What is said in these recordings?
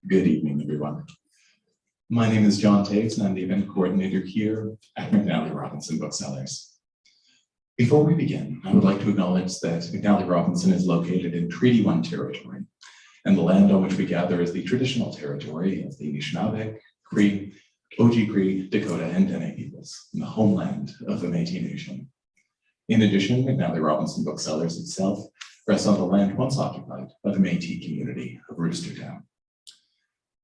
Good evening, everyone. My name is John Taves, and I'm the event coordinator here at McNally Robinson Booksellers. Before we begin, I would like to acknowledge that McNally Robinson is located in Treaty 1 territory, and the land on which we gather is the traditional territory of the Anishinaabe, Cree, Oji-Cree, Dakota, and Dene peoples, and the homeland of the Métis Nation. In addition, McNally Robinson Booksellers itself rests on the land once occupied by the Métis community of Roostertown.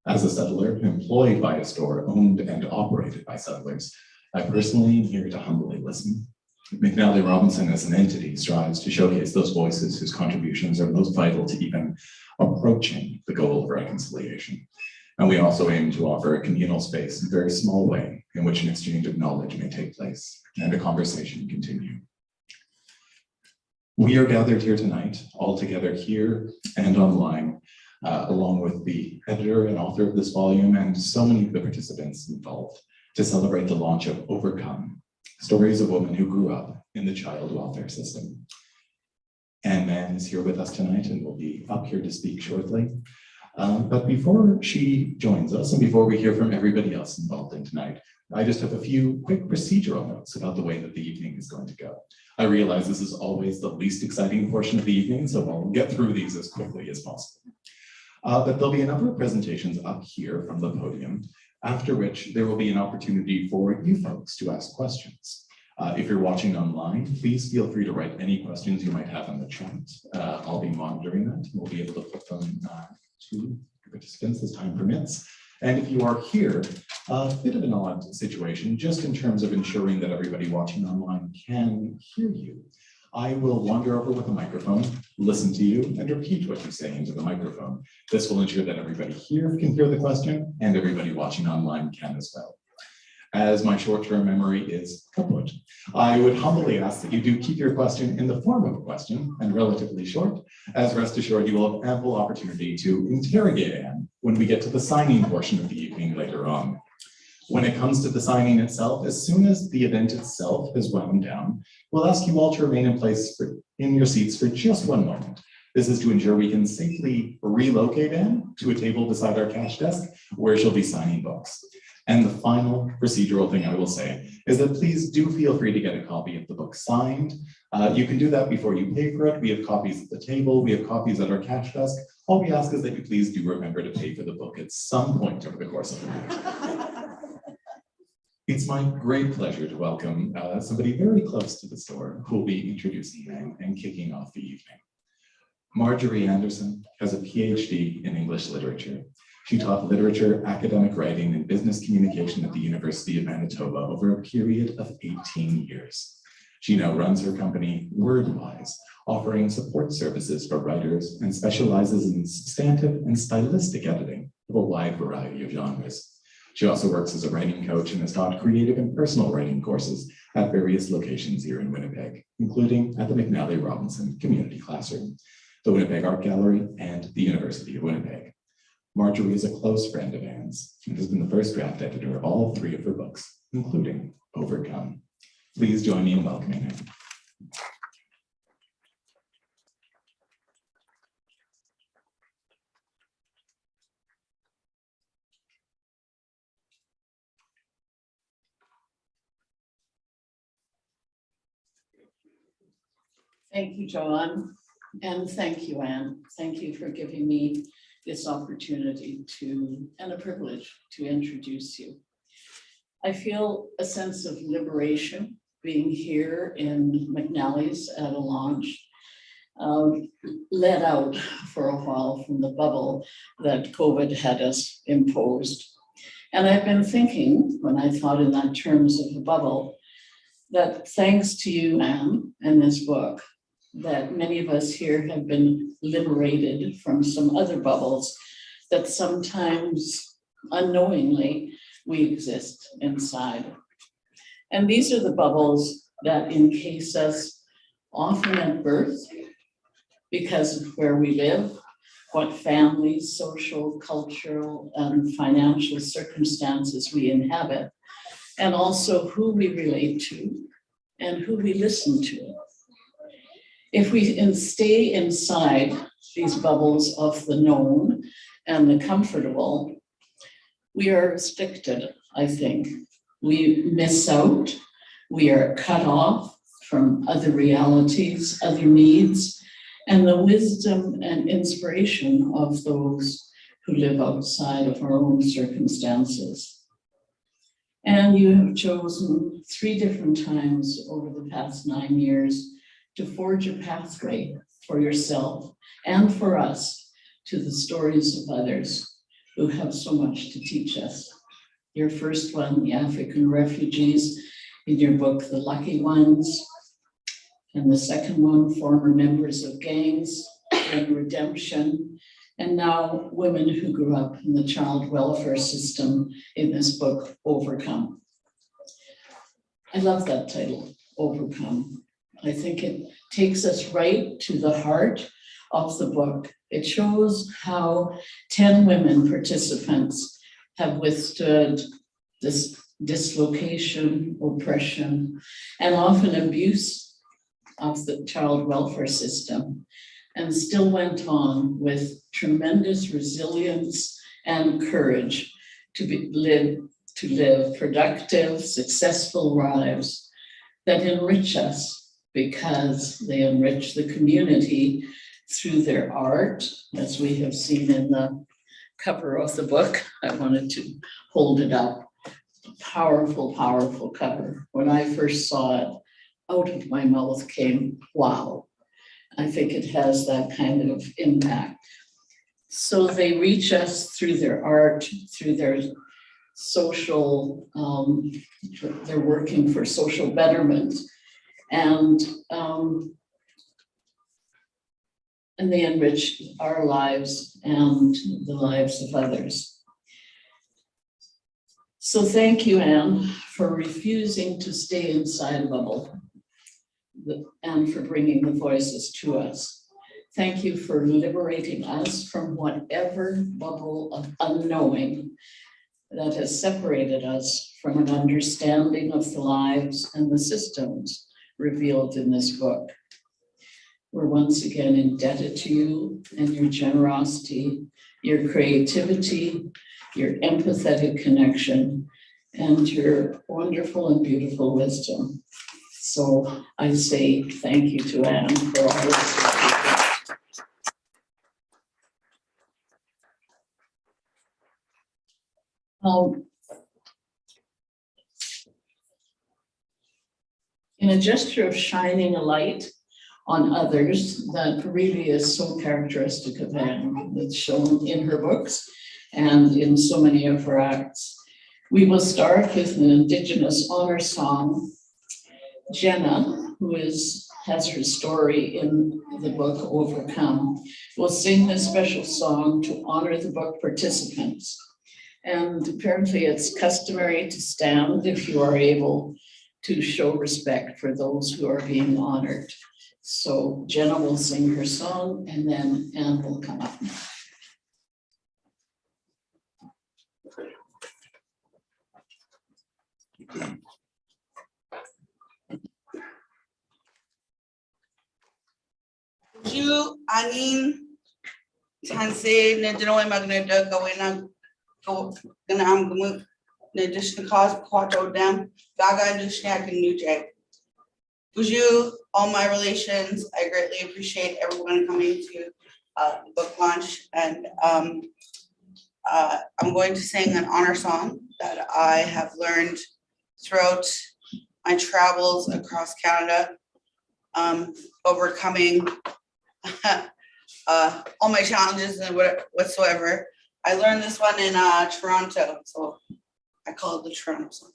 As a settler employed by a store owned and operated by settlers, I personally am here to humbly listen. McNally Robinson as an entity strives to showcase those voices whose contributions are most vital to even approaching the goal of reconciliation. And we also aim to offer a communal space in a very small way in which an exchange of knowledge may take place and a conversation continue. We are gathered here tonight, all together here and online, along with the editor and author of this volume and so many of the participants involved, to celebrate the launch of Overcome, Stories of Women Who Grew Up in the Child Welfare System. Anne Mahon is here with us tonight and will be up here to speak shortly. But before she joins us and before we hear from everybody else involved in tonight, I just have a few quick procedural notes about the way that the evening is going to go. I realize this is always the least exciting portion of the evening, so I'll get through these as quickly as possible. But there'll be a number of presentations up here from the podium, after which there will be an opportunity for you folks to ask questions. If you're watching online, please feel free to write any questions you might have in the chat. I'll be monitoring that, and we'll be able to put them to participants as time permits. And if you are here, a bit of an odd situation, just in terms of ensuring that everybody watching online can hear you. I will wander over with a microphone, listen to you, and repeat what you say into the microphone. This will ensure that everybody here can hear the question, and everybody watching online can as well. As my short-term memory is kaput, I would humbly ask that you do keep your question in the form of a question and relatively short, as rest assured you will have ample opportunity to interrogate Anne when we get to the signing portion of the evening later on. When it comes to the signing itself, as soon as the event itself has wound down, we'll ask you all to remain in place in your seats for just one moment. This is to ensure we can safely relocate Anne to a table beside our cash desk where she'll be signing books. And the final procedural thing I will say is that please do feel free to get a copy of the book signed. You can do that before you pay for it. We have copies at the table. We have copies at our cash desk. All we ask is that you please do remember to pay for the book at some point over the course of the week. It's my great pleasure to welcome somebody very close to the store who will be introducing Anne and kicking off the evening. Marjorie Anderson has a PhD in English literature. She taught literature, academic writing, and business communication at the University of Manitoba over a period of 18 years. She now runs her company, Wordwise, offering support services for writers and specializes in substantive and stylistic editing of a wide variety of genres. She also works as a writing coach and has taught creative and personal writing courses at various locations here in Winnipeg, including at the McNally Robinson Community Classroom, the Winnipeg Art Gallery, and the University of Winnipeg. Marjorie is a close friend of Anne's and has been the first draft editor of all 3 of her books, including Overcome. Please join me in welcoming her. Thank you, John, and thank you, Anne. Thank you for giving me this opportunity and a privilege to introduce you. I feel a sense of liberation being here in McNally's at a launch, let out for a while from the bubble that COVID had us imposed. And I've been thinking, when I thought in that terms of the bubble, that thanks to you, Anne, and this book, that many of us here have been liberated from some other bubbles that sometimes unknowingly we exist inside. And these are the bubbles that encase us often at birth because of where we live, what families, social, cultural, and financial circumstances we inhabit, and also who we relate to and who we listen to. If we stay inside these bubbles of the known and the comfortable, we are restricted, I think. We miss out, we are cut off from other realities, other needs, and the wisdom and inspiration of those who live outside of our own circumstances. And you have chosen 3 different times over the past 9 years to forge a pathway for yourself and for us to the stories of others who have so much to teach us. Your first one, the African refugees, in your book, The Lucky Ones. And the second one, former members of gangs and redemption. And now women who grew up in the child welfare system in this book, Overcome. I love that title, Overcome. I think it takes us right to the heart of the book. It shows how 10 women participants have withstood this dislocation, oppression, and often abuse of the child welfare system, and still went on with tremendous resilience and courage to live productive, successful lives that enrich us, because they enrich the community through their art, as we have seen in the cover of the book. I wanted to hold it up. Powerful, powerful cover. When I first saw it, out of my mouth came, wow. I think it has that kind of impact. So they reach us through their art, through their social, they're working for social betterment. And they enrich our lives and the lives of others. So thank you, Anne, for refusing to stay inside a bubble and for bringing the voices to us. Thank you for liberating us from whatever bubble of unknowing that has separated us from an understanding of the lives and the systems revealed in this book. We're once again indebted to you and your generosity, your creativity, your empathetic connection, and your wonderful and beautiful wisdom. So I say thank you to Anne for all this. In a gesture of shining a light on others that really is so characteristic of Anne, that's shown in her books and in so many of her acts, we will start with an Indigenous honor song. Jenna, who has her story in the book Overcome, will sing this special song to honor the book participants. And apparently it's customary to stand if you are able to show respect for those who are being honored. So Jenna will sing her song and then Anne will come up. You, Anin, Tansi, Nedino, Magneto, going on, going Nedishna cause Quato Dam, Gaga, Dushnak, and New Jay. Buju, all my relations, I greatly appreciate everyone coming to the book launch. And I'm going to sing an honor song that I have learned throughout my travels across Canada, overcoming all my challenges and whatsoever. I learned this one in Toronto, so I call it the Toronto song.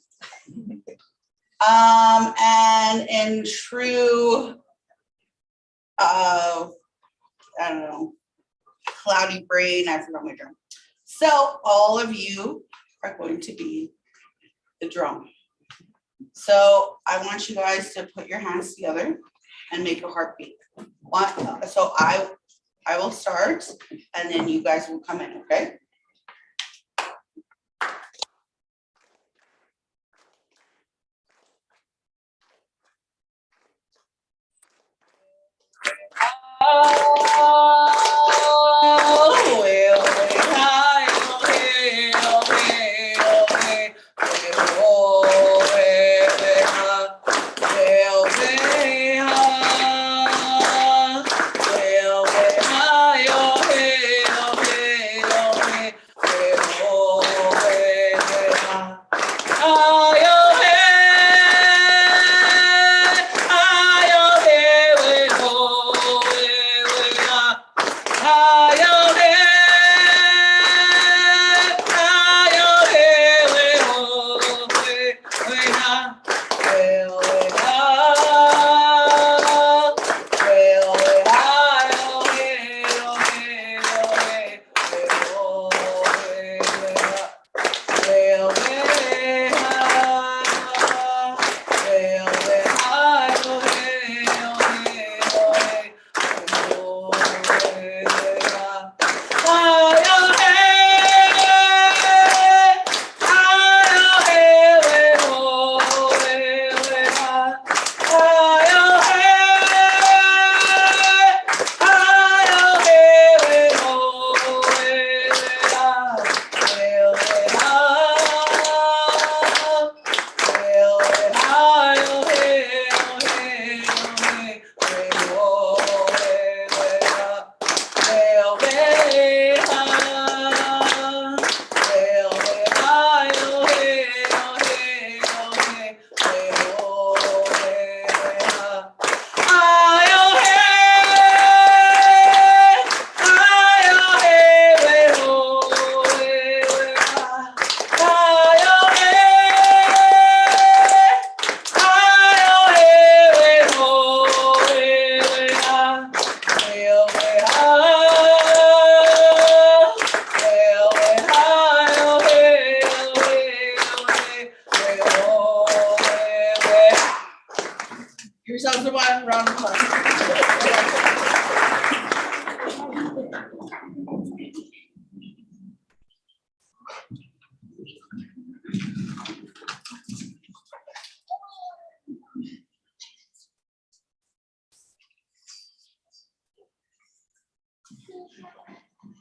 And in true, I don't know, cloudy brain, I forgot my drum. So all of you are going to be the drum. So I want you guys to put your hands together and make a heartbeat. So I I will start, and then you guys will come in, okay?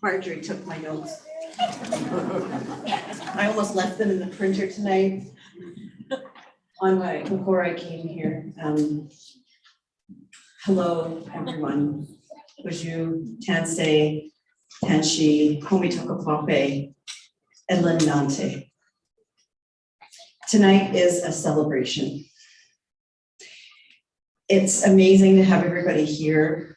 Marjorie took my notes. I almost left them in the printer tonight before I came here. Hello, everyone. Boju, Tansei, Tanshi, Komitokopape, Edlin Nante. Tonight is a celebration. It's amazing to have everybody here.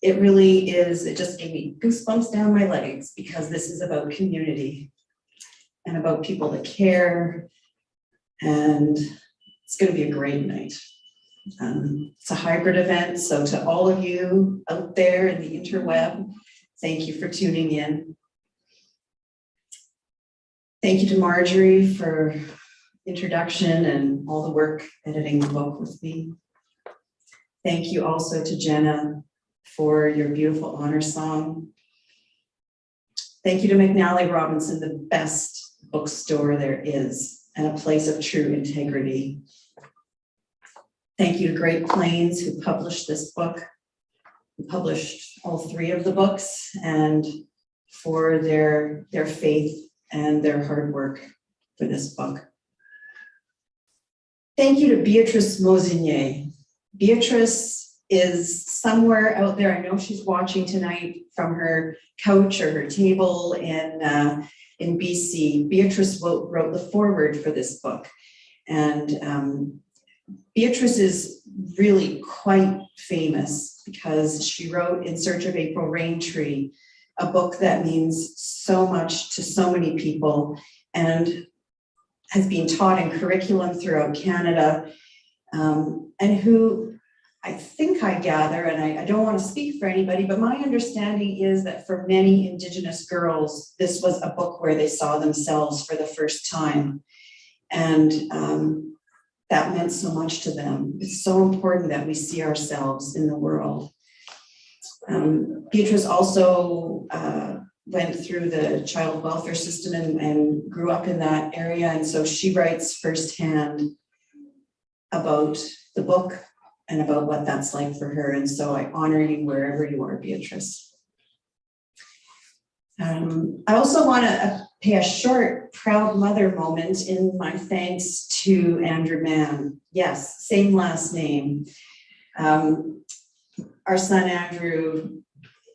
It really is, it just gave me goosebumps down my legs because this is about community and about people that care, and it's going to be a great night. It's a hybrid event, so to all of you out there in the interweb, thank you for tuning in. Thank you to Marjorie for introduction and all the work editing the book with me. Thank you also to Jenna for your beautiful honor song. Thank you to McNally Robinson, the best bookstore there is and a place of true integrity. Thank you to Great Plains who published this book, who published all three of the books, and for their faith and their hard work for this book. Thank you to Beatrice Mosinier. Beatrice is somewhere out there. I know she's watching tonight from her couch or her table in BC. Beatrice wrote the foreword for this book. And Beatrice is really quite famous because she wrote In Search of April Raintree, a book that means so much to so many people and has been taught in curriculum throughout Canada, and who I think I gather, and I don't want to speak for anybody, but my understanding is that for many Indigenous girls, this was a book where they saw themselves for the first time. And that meant so much to them. It's so important that we see ourselves in the world. Beatrice also went through the child welfare system and grew up in that area. And so she writes firsthand about the book and about what that's like for her. And so I honor you wherever you are, Beatrice. I also want to pay a short proud mother moment in my thanks to Andrew Mann. Yes, same last name. Our son Andrew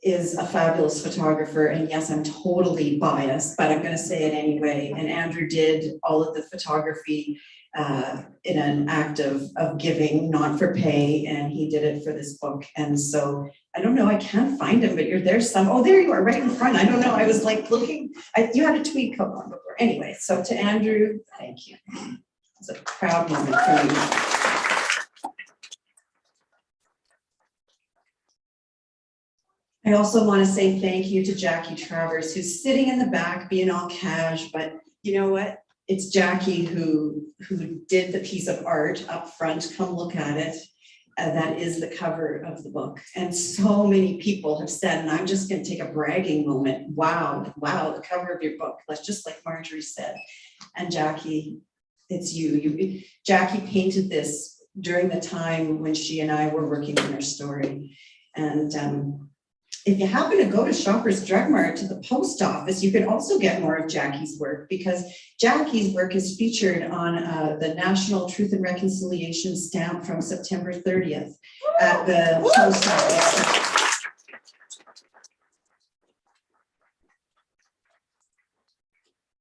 is a fabulous photographer, and yes, I'm totally biased, but I'm going to say it anyway. And Andrew did all of the photography in an act of giving, not for pay, and he did it for this book. And so I don't know, I can't find him, but you're there some. Oh, there you are, right in front. I don't know. I was like looking. You had a tweet coat on before. Anyway, so to Andrew, thank you. It's a proud moment for me. I also want to say thank you to Jackie Travers, who's sitting in the back being all cash, but you know what? It's Jackie who did the piece of art up front. Come look at it. That is the cover of the book. And so many people have said, and I'm just going to take a bragging moment. Wow, the cover of your book. That's just like Marjorie said. And Jackie, it's you. Jackie painted this during the time when she and I were working on our story. And if you happen to go to Shoppers Drug Mart to the post office, you can also get more of Jackie's work, because Jackie's work is featured on the National Truth and Reconciliation stamp from September 30th at the post office.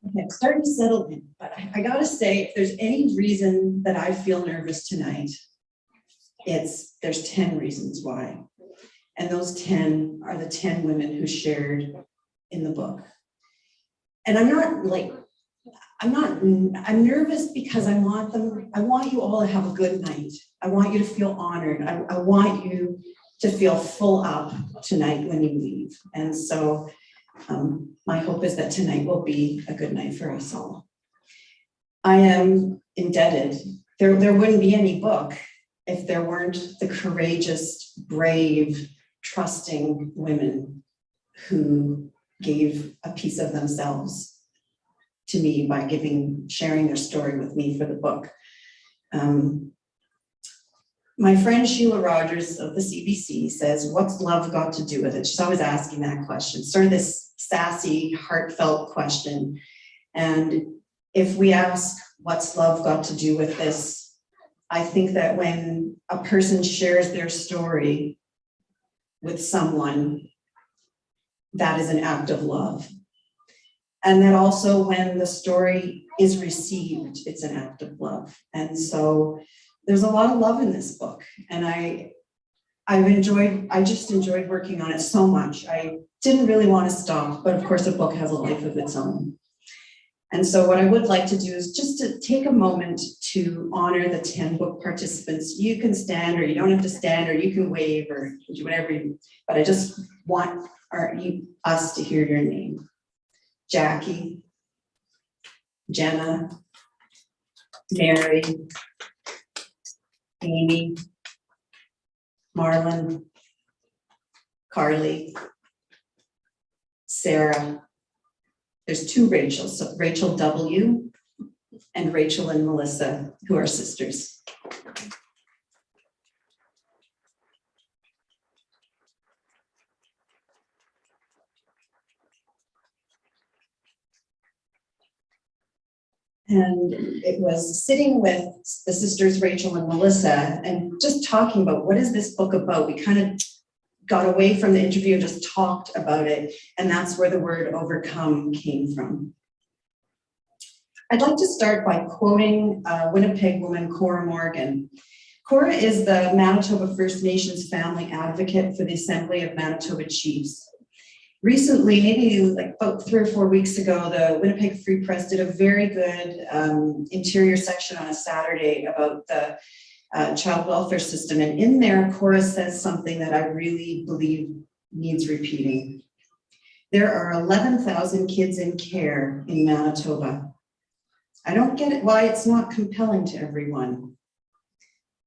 Okay, I'm starting to settle in, but I gotta say, if there's any reason that I feel nervous tonight, there's 10 reasons why. And those 10 are the 10 women who shared in the book. And I'm nervous because I want you all to have a good night. I want you to feel honored. I want you to feel full up tonight when you leave. And so my hope is that tonight will be a good night for us all. I am indebted. There wouldn't be any book if there weren't the courageous, brave, trusting women who gave a piece of themselves to me by sharing their story with me for the book. My friend Sheila Rogers of the CBC says, what's love got to do with it? She's always asking that question, sort of this sassy, heartfelt question. And if we ask, what's love got to do with this? I think that when a person shares their story with someone, that is an act of love. And then also when the story is received, it's an act of love. And so there's a lot of love in this book. And I just enjoyed working on it so much. I didn't really want to stop, but of course a book has a life of its own. And so what I would like to do is just to take a moment to honor the 10 book participants. You can stand, or you don't have to stand, or you can wave or do whatever but I just want us to hear your name. Jackie, Jenna, Mary, Amy, Marlon, Carly, Sarah. There's 2 Rachels, so Rachel W. and Rachel and Melissa, who are sisters. And it was sitting with the sisters, Rachel and Melissa, and just talking about what is this book about. We kind of got away from the interview and just talked about it. And that's where the word overcome came from. I'd like to start by quoting Winnipeg woman, Cora Morgan. Cora is the Manitoba First Nations family advocate for the Assembly of Manitoba Chiefs. Recently, maybe like about 3 or 4 weeks ago, the Winnipeg Free Press did a very good interior section on a Saturday about the child welfare system. And in there, Cora says something that I really believe needs repeating. There are 11,000 kids in care in Manitoba. I don't get it why it's not compelling to everyone.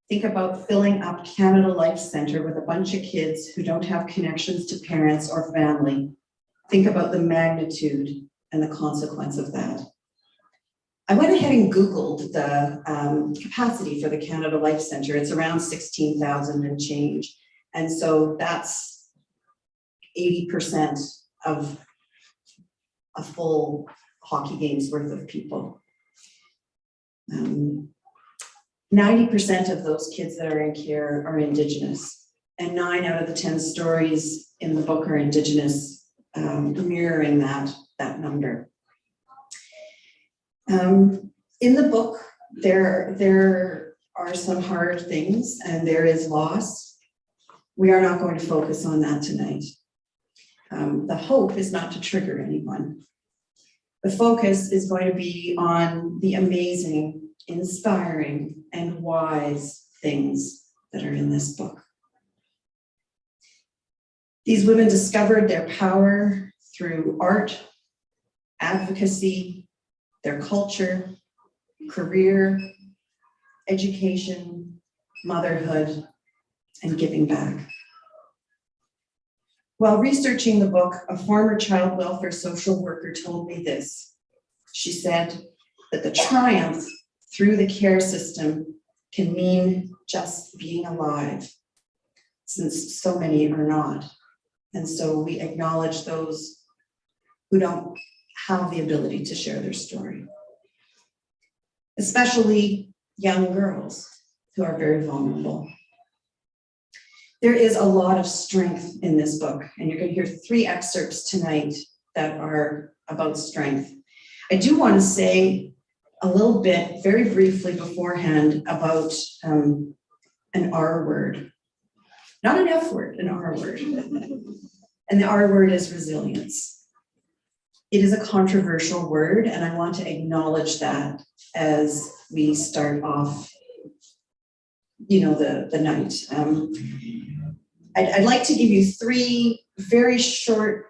Think about filling up Canada Life Centre with a bunch of kids who don't have connections to parents or family. Think about the magnitude and the consequence of that. I went ahead and Googled the capacity for the Canada Life Centre. It's around 16,000 and change. And so that's 80% of a full hockey game's worth of people. 90% of those kids that are in care are Indigenous, and 9 out of the 10 stories in the book are Indigenous, mirroring that number. In the book, there are some hard things and there is loss. We are not going to focus on that tonight. The hope is not to trigger anyone. The focus is going to be on the amazing, inspiring, and wise things that are in this book. These women discovered their power through art, advocacy, their culture, career, education, motherhood, and giving back. While researching the book, a former child welfare social worker told me this. She said that the triumph through the care system can mean just being alive, since so many are not. And so we acknowledge those who don't have the ability to share their story, especially young girls who are very vulnerable. There is a lot of strength in this book, and you're going to hear 3 excerpts tonight that are about strength. I do want to say a little bit, very briefly beforehand, about an R word. Not an F word, an R word. And the R word is resilience. It is a controversial word, and I want to acknowledge that as we start off, the night. I'd like to give you 3 very short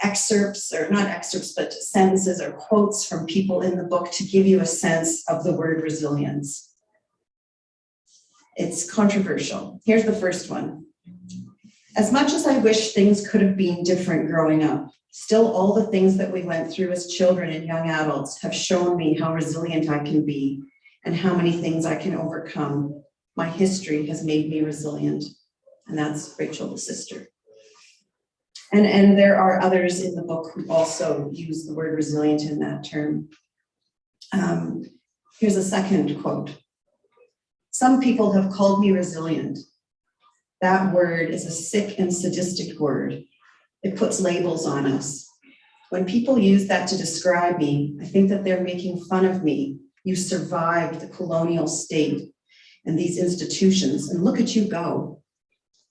excerpts, or not excerpts, but sentences or quotes from people in the book to give you a sense of the word resilience. It's controversial. Here's the first one. As much as I wish things could have been different growing up, still all the things that we went through as children and young adults have shown me how resilient I can be and how many things I can overcome. My history has made me resilient. And that's Rachel, the sister. And there are others in the book who also use the word resilient in that term. Here's a second quote. Some people have called me resilient. That word is a sick and sadistic word. It puts labels on us. When people use that to describe me, I think that they're making fun of me. You survived the colonial state and these institutions, and look at you go.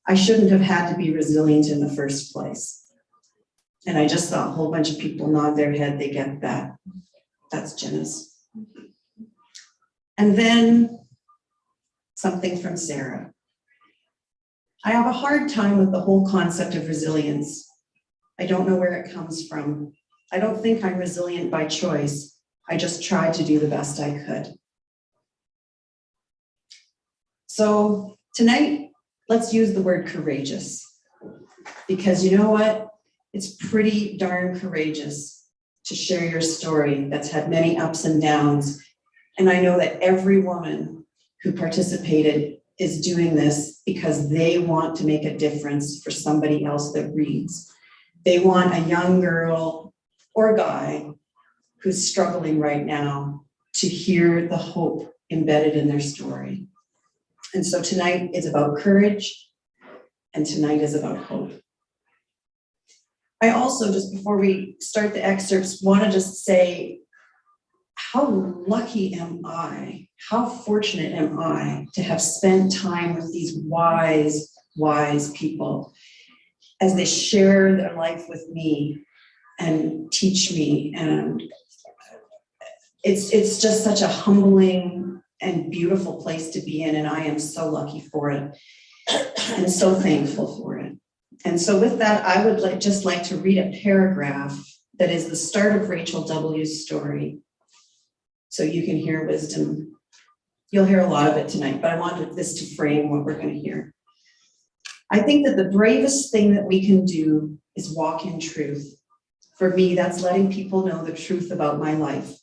I shouldn't have had to be resilient in the first place. And I just saw a whole bunch of people nod their head, they get that. That's Jenna's. And then something from Sarah. I have a hard time with the whole concept of resilience. I don't know where it comes from. I don't think I'm resilient by choice. I just tried to do the best I could. So tonight, let's use the word courageous, because you know what? It's pretty darn courageous to share your story that's had many ups and downs. And I know that every woman who participated is doing this because they want to make a difference for somebody else that reads. They want a young girl or a guy who's struggling right now to hear the hope embedded in their story. And so tonight is about courage, and tonight is about hope. I also, just before we start the excerpts, want to just say, how lucky am I, how fortunate am I to have spent time with these wise, wise people as they share their life with me and teach me. And it's just such a humbling and beautiful place to be in, and I am so lucky for it and so thankful for it. And so with that, I would just like to read a paragraph that is the start of Rachel W.'s story, so you can hear wisdom You'll hear a lot of it tonight, but I wanted this to frame what we're going to hear. I think that the bravest thing that we can do is walk in truth. For me, that's letting people know the truth about my life.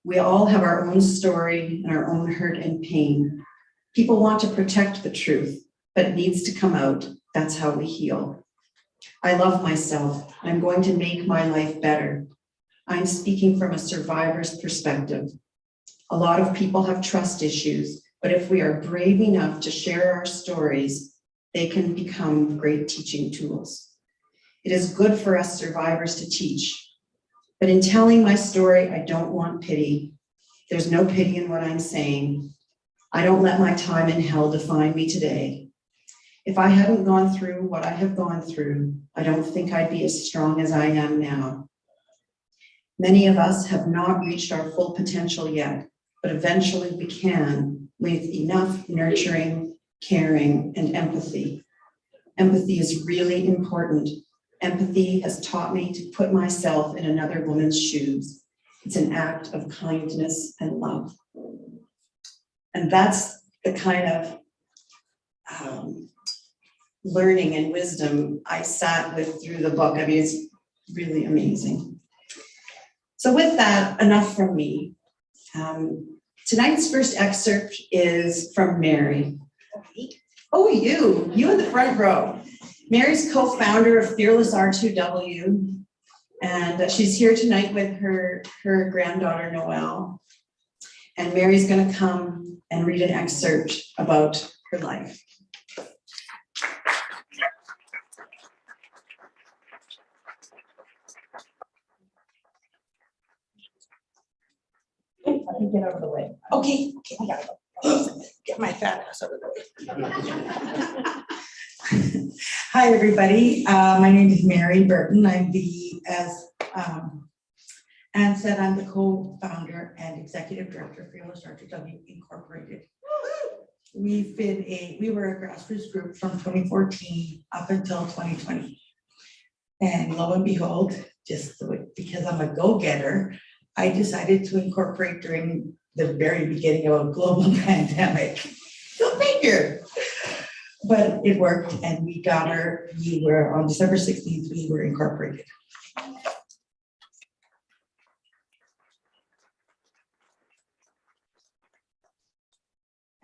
We all have our own story and our own hurt and pain. People want to protect the truth, but it needs to come out. That's how we heal. I love myself. I'm going to make my life better. I'm speaking from a survivor's perspective. A lot of people have trust issues, but if we are brave enough to share our stories, they can become great teaching tools. It is good for us survivors to teach. But in telling my story, I don't want pity. There's no pity in what I'm saying. I don't let my time in hell define me today. If I hadn't gone through what I have gone through, I don't think I'd be as strong as I am now. Many of us have not reached our full potential yet, but eventually we can with enough nurturing, caring, and empathy. Empathy is really important. Empathy has taught me to put myself in another woman's shoes. It's an act of kindness and love. And that's the kind of learning and wisdom I sat with through the book. I mean, it's really amazing. So with that, enough from me. Tonight's first excerpt is from Mary. Oh, you in the front row. Mary's co-founder of Fearless R2W, and she's here tonight with her granddaughter, Noelle. And Mary's gonna come and read an excerpt about her life. Let me get out of the way. Okay, I gotta go. Get my fat ass out of the way. Hi, everybody. My name is Mary Burton. I'm as Anne said, I'm the co-founder and executive director of Fearless R2W Incorporated. We were a grassroots group from 2014 up until 2020. And lo and behold, just because I'm a go-getter, I decided to incorporate during the very beginning of a global pandemic. Go figure. But it worked, and we were on December 16th, we were incorporated.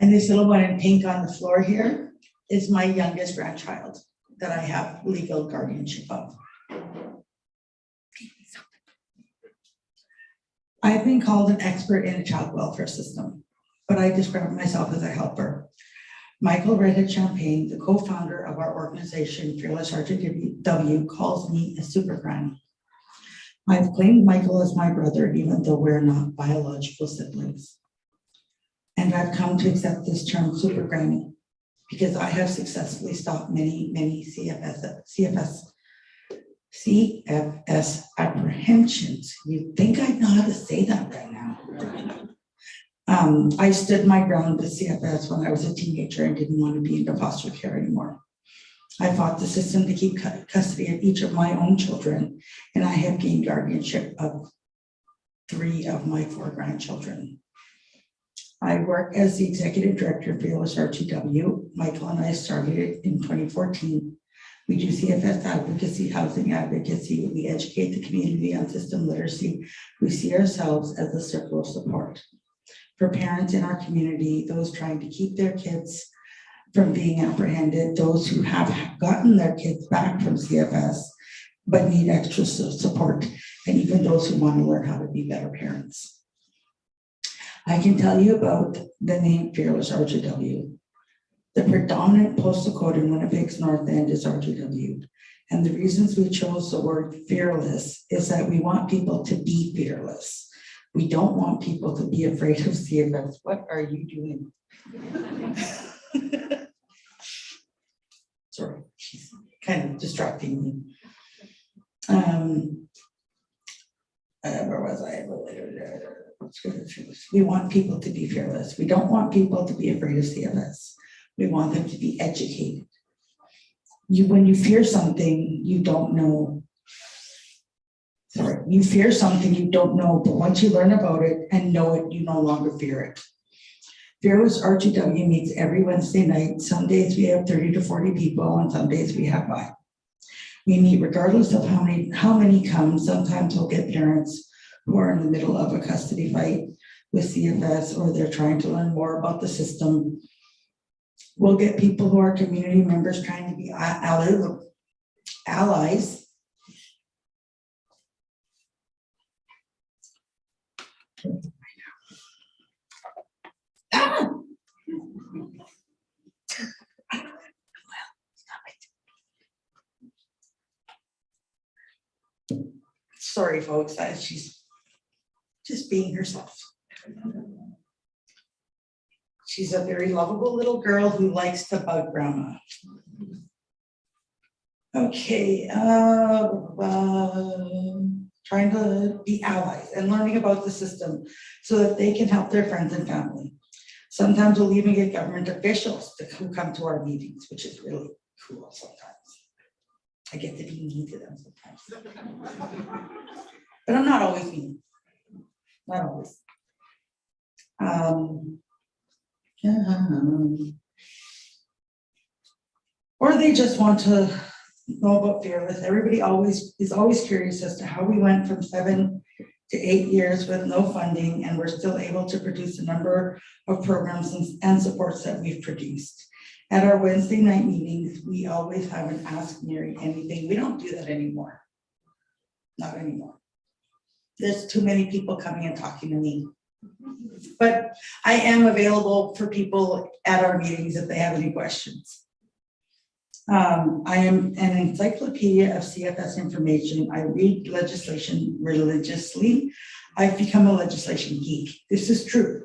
And this little one in pink on the floor here is my youngest grandchild that I have legal guardianship of. I've been called an expert in the child welfare system, but I describe myself as a helper. Michael Redhead Champagne, the co-founder of our organization, Fearless R2W, calls me a super granny. I've claimed Michael as my brother, even though we're not biological siblings. And I've come to accept this term super granny because I have successfully stopped many CFS apprehensions. You'd think I'd know how to say that right now. I stood my ground with CFS when I was a teenager and didn't want to be in foster care anymore. I fought the system to keep custody of each of my own children, and I have gained guardianship of 3 of my 4 grandchildren. I work as the executive director of Fearless R2W. Michael and I started it in 2014. We do CFS advocacy, housing advocacy. We educate the community on system literacy. We see ourselves as a circle of support for parents in our community, those trying to keep their kids from being apprehended, those who have gotten their kids back from CFS, but need extra support, and even those who want to learn how to be better parents. I can tell you about the name Fearless R2W. The predominant postal code in Winnipeg's North End is R2W. And the reasons we chose the word fearless is that we want people to be fearless. We don't want people to be afraid of CFS. What are you doing? Sorry, she's kind of distracting me. Where was I? We want people to be fearless. We don't want people to be afraid of CFS. We want them to be educated. When you fear something, you don't know. Sorry, you fear something you don't know, but once you learn about it and know it, you no longer fear it. Fearless RTW meets every Wednesday night. Some days we have 30 to 40 people, and some days we have 5. We meet regardless of how many come. Sometimes we'll get parents who are in the middle of a custody fight with CFS, or they're trying to learn more about the system. We'll get people who are community members trying to be allies. Sorry, folks, she's just being herself. She's a very lovable little girl who likes to bug grandma. Okay, trying to be allies and learning about the system so that they can help their friends and family. Sometimes we'll even get government officials who come to our meetings, which is really cool sometimes. I get to be mean to them sometimes. But I'm not always mean. Not always. Or they just want to know about Fearless. Everybody is always curious as to how we went from 7 to 8 years with no funding, and we're still able to produce a number of programs and supports that we've produced. At our Wednesday night meetings, we always have an Ask Mary Anything. We don't do that anymore. Not anymore. There's too many people coming and talking to me. But I am available for people at our meetings if they have any questions. I am an encyclopedia of CFS information. I read legislation religiously. I've become a legislation geek. This is true.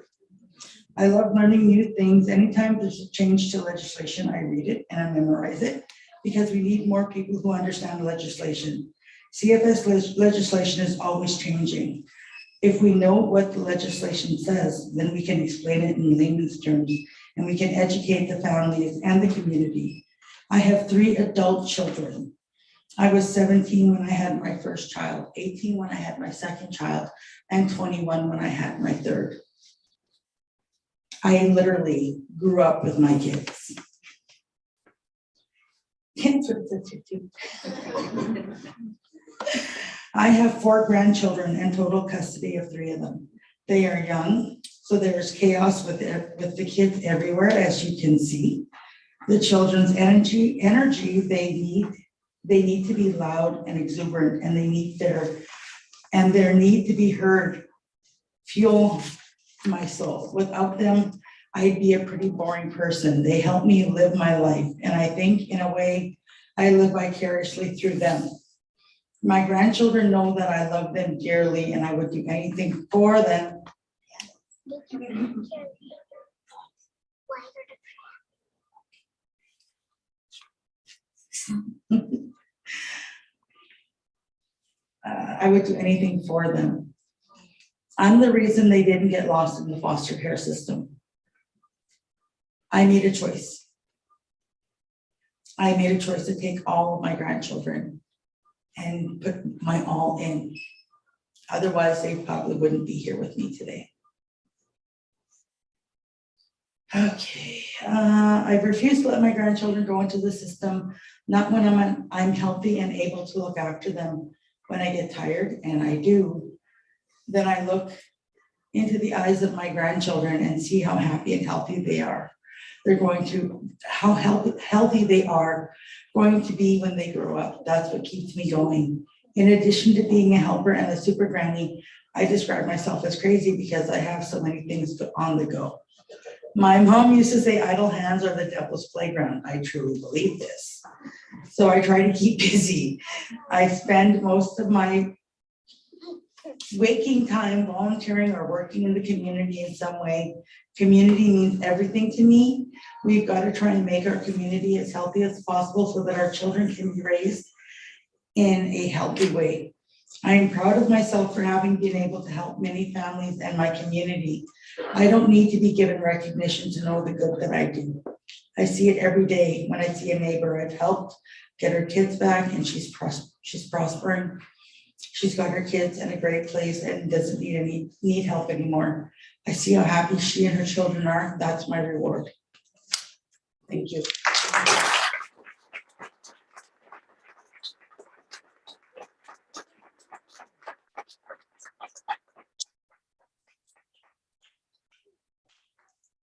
I love learning new things. Anytime there's a change to legislation, I read it and I memorize it because we need more people who understand legislation. CFS legislation is always changing. If we know what the legislation says, then we can explain it in layman's terms and we can educate the families and the community. I have 3 adult children. I was 17 when I had my first child, 18 when I had my second child, and 21 when I had my third. I literally grew up with my kids. I have 4 grandchildren and total custody of 3 of them. They are young, so there's chaos with the kids everywhere, as you can see. The children's energy they need to be loud and exuberant, and their need to be heard fuel my soul. Without them, I'd be a pretty boring person. They help me live my life, and I think in a way I live vicariously through them. My grandchildren know that I love them dearly and I would do anything for them. I would do anything for them. I'm the reason they didn't get lost in the foster care system. I made a choice. I made a choice to take all of my grandchildren and put my all in. Otherwise, they probably wouldn't be here with me today. Okay, I refuse to let my grandchildren go into the system, not when I'm healthy and able to look after them. When I get tired, and I do, then I look into the eyes of my grandchildren and see how happy and healthy they are. They're going to, how healthy they are going to be when they grow up. That's what keeps me going. In addition to being a helper and a super granny, I describe myself as crazy because I have so many things on the go. My mom used to say idle hands are the devil's playground. I truly believe this. So I try to keep busy. I spend most of my waking time volunteering or working in the community in some way. Community means everything to me. We've got to try and make our community as healthy as possible so that our children can be raised in a healthy way. I am proud of myself for having been able to help many families and my community. I don't need to be given recognition to know the good that I do. I see it every day when I see a neighbor I've helped get her kids back and she's prospering. She's got her kids in a great place and doesn't need help anymore. I see how happy she and her children are. That's my reward. Thank you.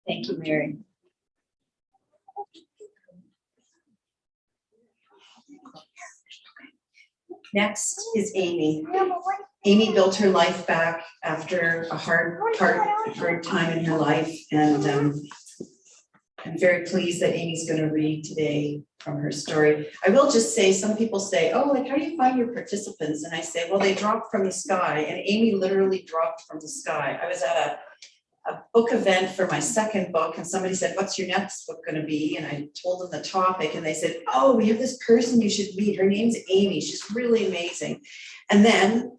Thank you, Mary. Next is Amy. Amy built her life back after a hard time in her life, and I'm very pleased that Amy's going to read today from her story. I will just say, some people say, oh, like, how do you find your participants? And I say, well, they drop from the sky, and Amy literally dropped from the sky. I was at a book event for my second book, and somebody said, what's your next book going to be? And I told them the topic, and they said, oh, we have this person you should meet. Her name's Amy. She's really amazing. And then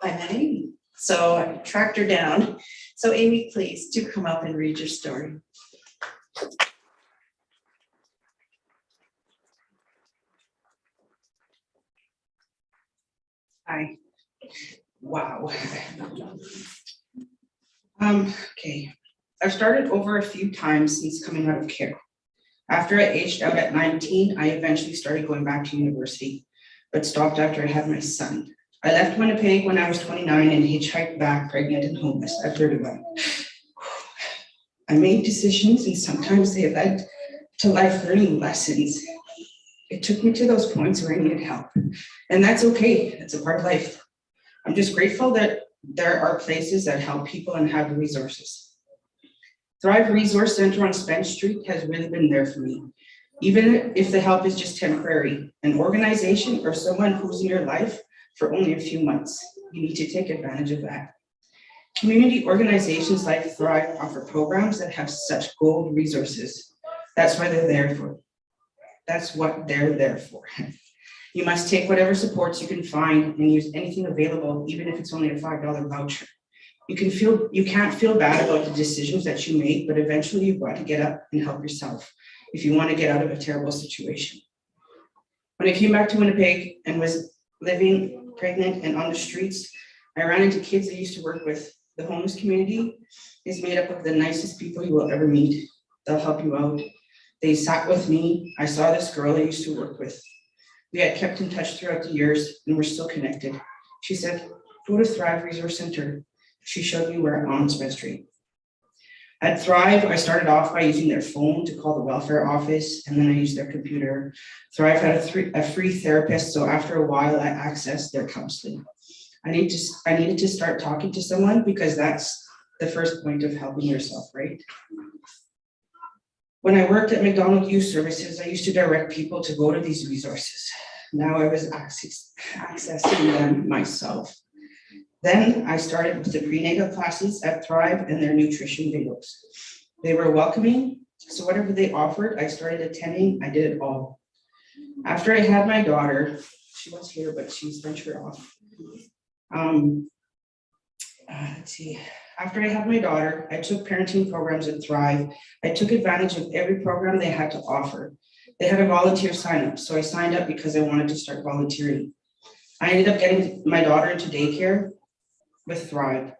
I met Amy. So I tracked her down. So Amy, please do come up and read your story. Hi. Wow. Okay. I've started over a few times since coming out of care. After I aged out at 19, I eventually started going back to university, but stopped after I had my son. I left Winnipeg when I was 29 and hitchhiked back pregnant and homeless at 31. I made decisions, and sometimes they led to life learning lessons. It took me to those points where I needed help, and that's okay. It's a part of life. I'm just grateful that there are places that help people and have the resources. Thrive Resource Center on Spence Street has really been there for me, even if the help is just temporary. An organization or someone who's in your life for only a few months, you need to take advantage of that. Community organizations like Thrive offer programs that have such gold resources. That's why they're there for. That's what they're there for. You must take whatever supports you can find and use anything available, even if it's only a $5 voucher. You can't feel bad about the decisions that you make, but eventually you've got to get up and help yourself if you want to get out of a terrible situation. When I came back to Winnipeg and was living pregnant and on the streets, I ran into kids I used to work with. The homeless community is made up of the nicest people you will ever meet. They'll help you out. They sat with me. I saw this girl I used to work with. We had kept in touch throughout the years and we're still connected. She said, go to Thrive Resource Center. She showed me where on Smith Street. At Thrive, I started off by using their phone to call the welfare office, and then I used their computer. Thrive had a free therapist, so after a while I accessed their counseling. I needed to start talking to someone because that's the first point of helping yourself, right? When I worked at McDonald Youth Services, I used to direct people to go to these resources. Now I was accessing them myself. Then I started with the prenatal classes at Thrive and their nutrition videos. They were welcoming, so whatever they offered, I started attending. I did it all. After I had my daughter, she was here, but she's ventured off. Let's see. After I had my daughter, I took parenting programs at Thrive. I took advantage of every program they had to offer. They had a volunteer sign up, so I signed up because I wanted to start volunteering. I ended up getting my daughter into daycare with Thrive.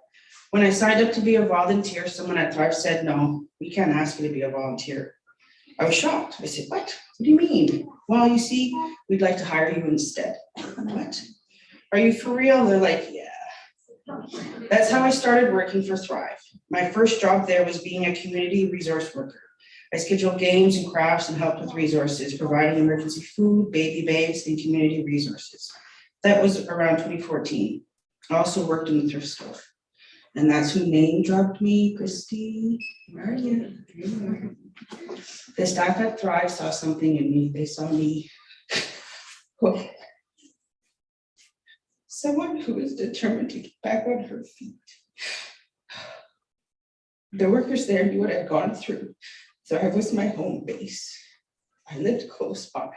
When I signed up to be a volunteer, someone at Thrive said, no, we can't ask you to be a volunteer. I was shocked. I said, what do you mean? Well, you see, we'd like to hire you instead. What? Are you for real? They're like, yeah. That's how I started working for Thrive. My first job there was being a community resource worker. I scheduled games and crafts and helped with resources, providing emergency food, baby bags, and community resources. That was around 2014. I also worked in the thrift store. And that's who name dropped me, Christy. Where are you? The staff at Thrive saw something in me. They saw me. Someone who is determined to get back on her feet. The workers there knew what I'd gone through. Thrive was my home base. I lived close by.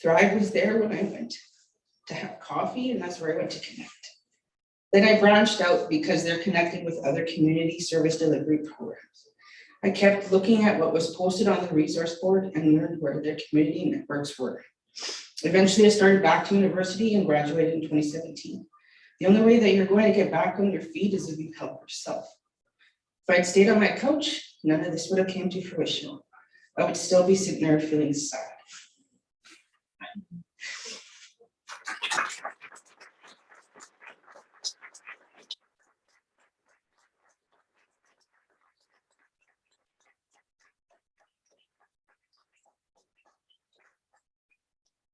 Thrive was there when I went to have coffee, and that's where I went to connect. Then I branched out because they're connected with other community service delivery programs. I kept looking at what was posted on the resource board and learned where their community networks were. Eventually, I started back to university and graduated in 2017. The only way that you're going to get back on your feet is if you help yourself. If I'd stayed on my couch, none of this would have came to fruition. I would still be sitting there feeling sad.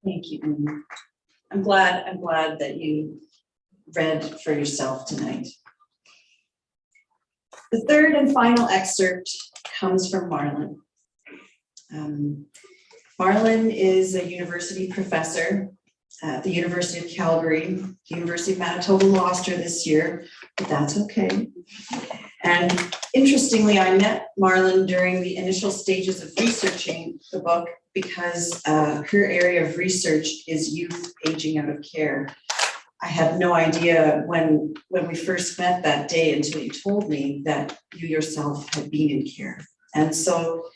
Thank you, Anne. I'm glad that you read for yourself tonight. The third and final excerpt comes from Marlon. Marlon is a university professor at the University of Calgary. The University of Manitoba lost her this year, but that's okay. And interestingly, I met Marlon during the initial stages of researching the book because her area of research is youth aging out of care. I had no idea when we first met that day until you told me that you yourself had been in care. And so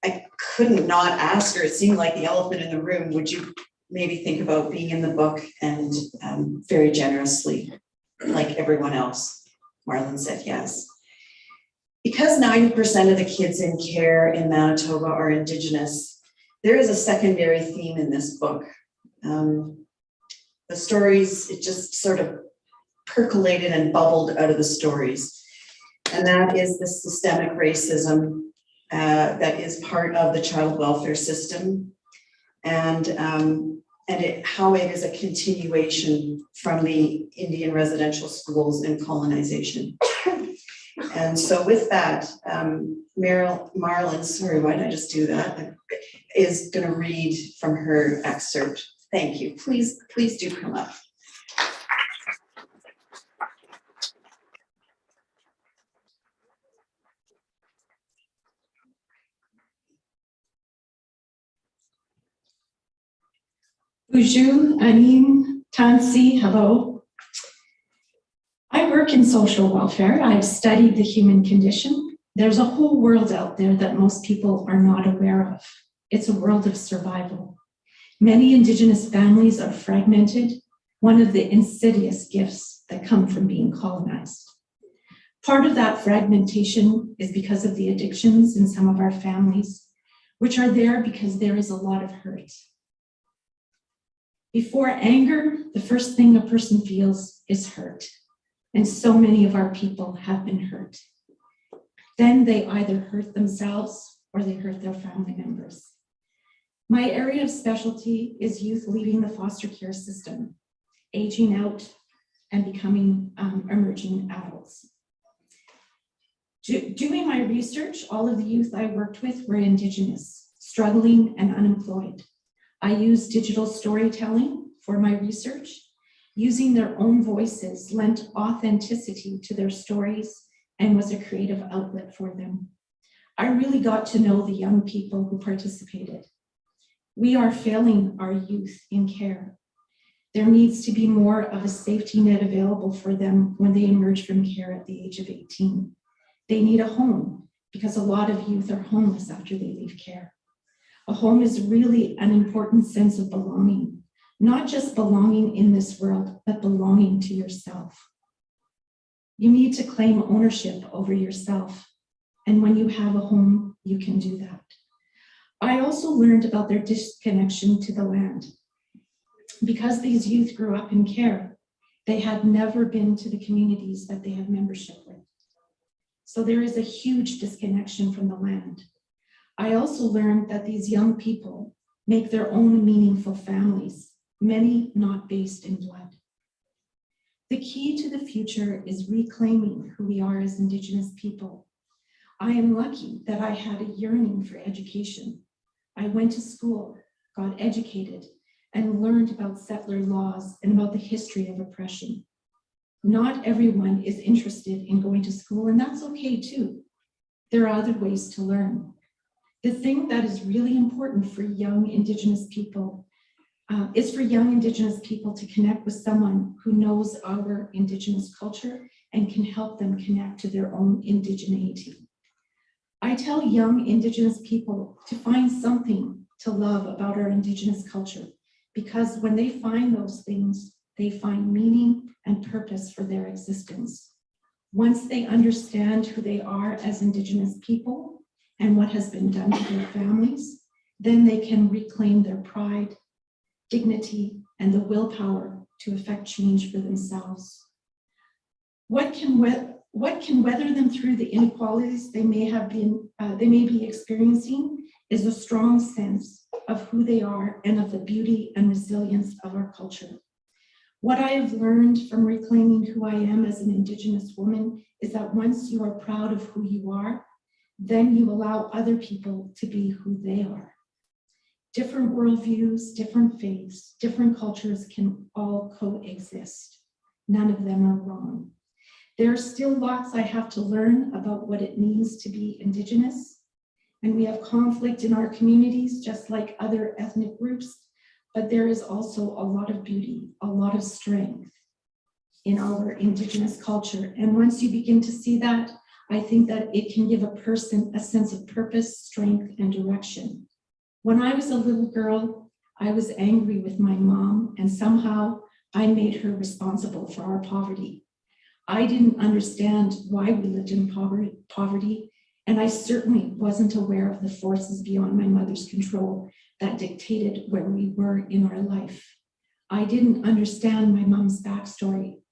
I couldn't not ask her. It seemed like the elephant in the room. Would you maybe think about being in the book? And very generously, like everyone else, Marlon said yes. Because 90% of the kids in care in Manitoba are Indigenous, there is a secondary theme in this book. The stories, it just sort of percolated and bubbled out of the stories. And that is the systemic racism that is part of the child welfare system, and how it is a continuation from the Indian residential schools and colonization. And so with that, Marlon, sorry, why did I just do that? Is going to read from her excerpt. Thank you. Please do come up. Bonjour, Anine, Tansi, hello. I work in social welfare. I've studied the human condition. There's a whole world out there that most people are not aware of. It's a world of survival. Many Indigenous families are fragmented, one of the insidious gifts that come from being colonized. Part of that fragmentation is because of the addictions in some of our families, which are there because there is a lot of hurt. Before anger, the first thing a person feels is hurt. And so many of our people have been hurt. Then they either hurt themselves or they hurt their family members. My area of specialty is youth leaving the foster care system, aging out and becoming emerging adults. Doing my research, all of the youth I worked with were Indigenous, struggling and unemployed. I used digital storytelling for my research. Using their own voices lent authenticity to their stories and was a creative outlet for them. I really got to know the young people who participated. We are failing our youth in care. There needs to be more of a safety net available for them when they emerge from care at the age of 18. They need a home because a lot of youth are homeless after they leave care. A home is really an important sense of belonging, not just belonging in this world, but belonging to yourself. You need to claim ownership over yourself. And when you have a home, you can do that. I also learned about their disconnection to the land. Because these youth grew up in care, they had never been to the communities that they have membership with. So there is a huge disconnection from the land. I also learned that these young people make their own meaningful families, many not based in blood. The key to the future is reclaiming who we are as Indigenous people. I am lucky that I had a yearning for education. I went to school, got educated, and learned about settler laws and about the history of oppression. Not everyone is interested in going to school, and that's okay too. There are other ways to learn. The thing that is really important for young Indigenous people is for young Indigenous people to connect with someone who knows our Indigenous culture and can help them connect to their own indigeneity. I tell young Indigenous people to find something to love about our Indigenous culture, because when they find those things, they find meaning and purpose for their existence. Once they understand who they are as Indigenous people and what has been done to their families, then they can reclaim their pride, dignity, and the willpower to effect change for themselves. What can weather them through the inequalities they may be experiencing is a strong sense of who they are and of the beauty and resilience of our culture. What I have learned from reclaiming who I am as an Indigenous woman is that once you are proud of who you are, then you allow other people to be who they are. Different worldviews, different faiths, different cultures can all coexist. None of them are wrong. There are still lots I have to learn about what it means to be Indigenous, and we have conflict in our communities just like other ethnic groups, but there is also a lot of beauty, a lot of strength in our Indigenous culture. And once you begin to see that, I think that it can give a person a sense of purpose, strength, and direction. When I was a little girl, I was angry with my mom, and somehow I made her responsible for our poverty. I didn't understand why we lived in poverty, and I certainly wasn't aware of the forces beyond my mother's control that dictated where we were in our life. I didn't understand my mom's backstory.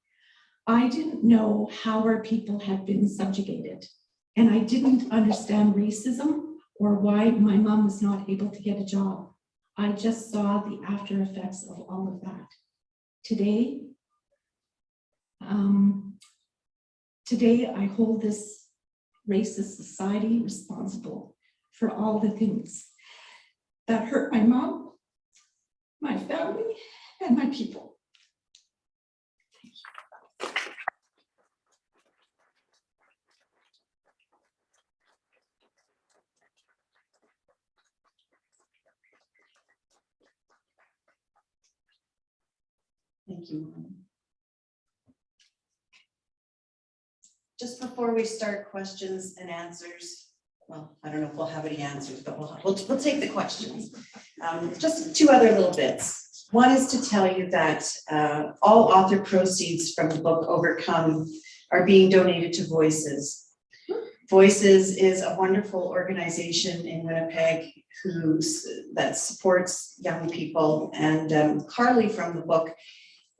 I didn't know how our people had been subjugated, and I didn't understand racism or why my mom was not able to get a job. I just saw the after effects of all of that. Today I hold this racist society responsible for all the things that hurt my mom, my family, and my people. Thank you. Just before we start questions and answers, well, I don't know if we'll have any answers, but we'll take the questions. Just two other little bits. One is to tell you that all author proceeds from the book Overcome are being donated to Voices. Voices is a wonderful organization in Winnipeg that supports young people, and Carly from the book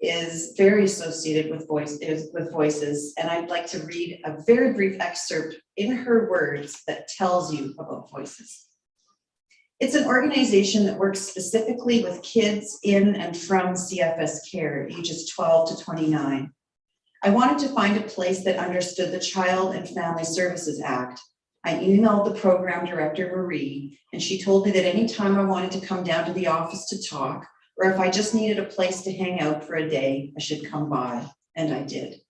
is very associated with Voices, and I'd like to read a very brief excerpt in her words that tells you about Voices. It's an organization that works specifically with kids in and from CFS care, ages 12 to 29. I wanted to find a place that understood the Child and Family Services Act. I emailed the program director, Marie, and she told me that anytime I wanted to come down to the office to talk, or if I just needed a place to hang out for a day, I should come by, and I did.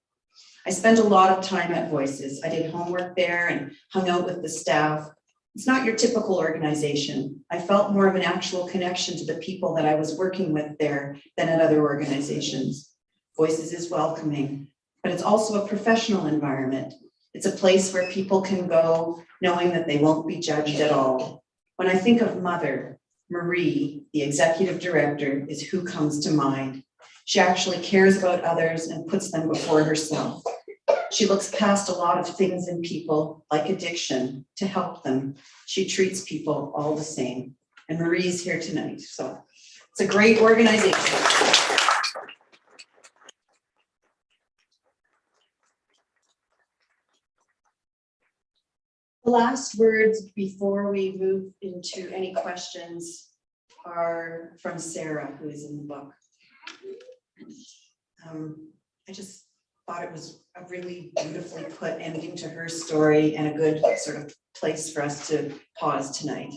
I spent a lot of time at Voices. I did homework there and hung out with the staff. It's not your typical organization. I felt more of an actual connection to the people that I was working with there than at other organizations. Voices is welcoming, but it's also a professional environment. It's a place where people can go knowing that they won't be judged at all. When I think of Mother, Marie, the executive director, is who comes to mind. She actually cares about others and puts them before herself. She looks past a lot of things in people, like addiction, to help them. She treats people all the same. And Marie's here tonight, so it's a great organization. The last words before we move into any questions are from Sarah, who is in the book. I just thought it was a really beautifully put ending to her story and a good sort of place for us to pause tonight.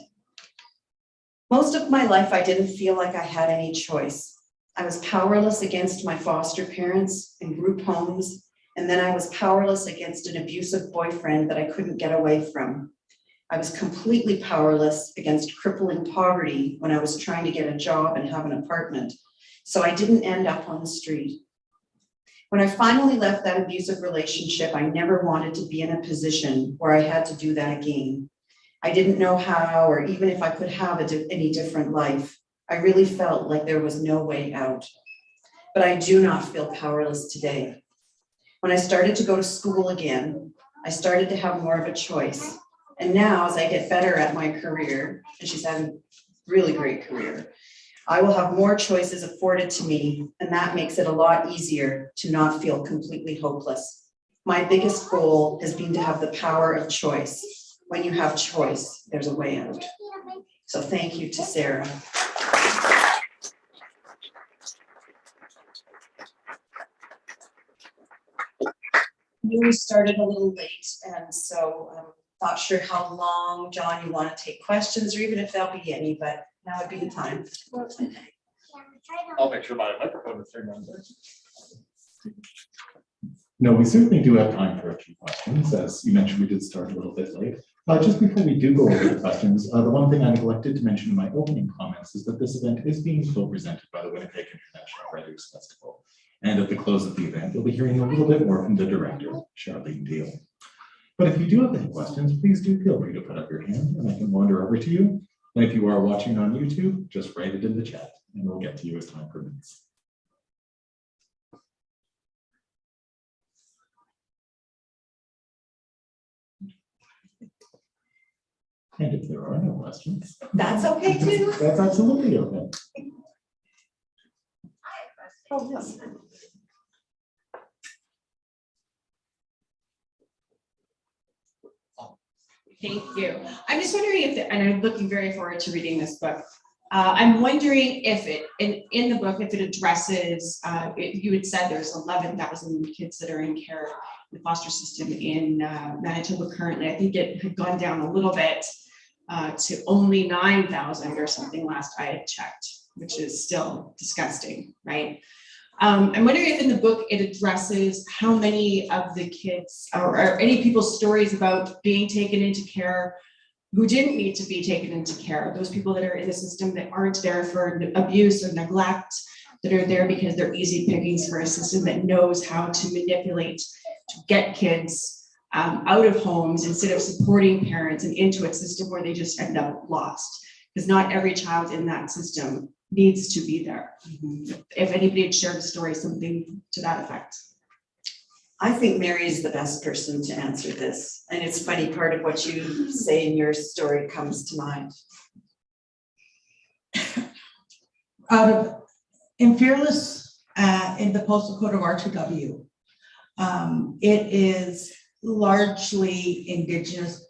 Most of my life, I didn't feel like I had any choice. I was powerless against my foster parents in group homes, and then I was powerless against an abusive boyfriend that I couldn't get away from. I was completely powerless against crippling poverty when I was trying to get a job and have an apartment, so I didn't end up on the street. When I finally left that abusive relationship, I never wanted to be in a position where I had to do that again. I didn't know how, or even if I could have any different life. I really felt like there was no way out. But I do not feel powerless today. When I started to go to school again, I started to have more of a choice. And now, as I get better at my career, and she's had a really great career, I will have more choices afforded to me, and that makes it a lot easier to not feel completely hopeless. My biggest goal has been to have the power of choice. When you have choice, there's a way out. So thank you to Sarah. We started a little late, and so I'm not sure how long, John, you want to take questions, or even if there'll be any, but now would be the time. I'll make sure my microphone is turned on. No, we certainly do have time for a few questions. As you mentioned, we did start a little bit late. Just before we do go over the questions, the one thing I neglected to mention in my opening comments is that this event is being co-presented by the Winnipeg International Writers Festival. And at the close of the event, you'll be hearing a little bit more from the director, Charlene Deal. But if you do have any questions, please do feel free to put up your hand and I can wander over to you. And if you are watching on YouTube, just write it in the chat and we'll get to you as time permits. And if there are no questions, That's okay too. that's absolutely okay. Oh, yes. Thank you. I'm just wondering if, and I'm looking very forward to reading this book. I'm wondering if it, in the book, if it addresses, you had said there's 11,000 kids that are in care in the foster system in Manitoba currently. I think it had gone down a little bit to only 9,000 or something last I had checked, which is still disgusting, right? I'm wondering if in the book it addresses how many of the kids or any people's stories about being taken into care who didn't need to be taken into care, those people that are in the system that aren't there for abuse or neglect, that are there because they're easy pickings for a system that knows how to manipulate to get kids out of homes instead of supporting parents and into a system where they just end up lost. Because not every child in that system needs to be there. If anybody had shared a story, something to that effect. I think Mary is the best person to answer this. And it's funny, part of what you say in your story comes to mind. In Fearless, in the postal code of R2W, it is largely Indigenous,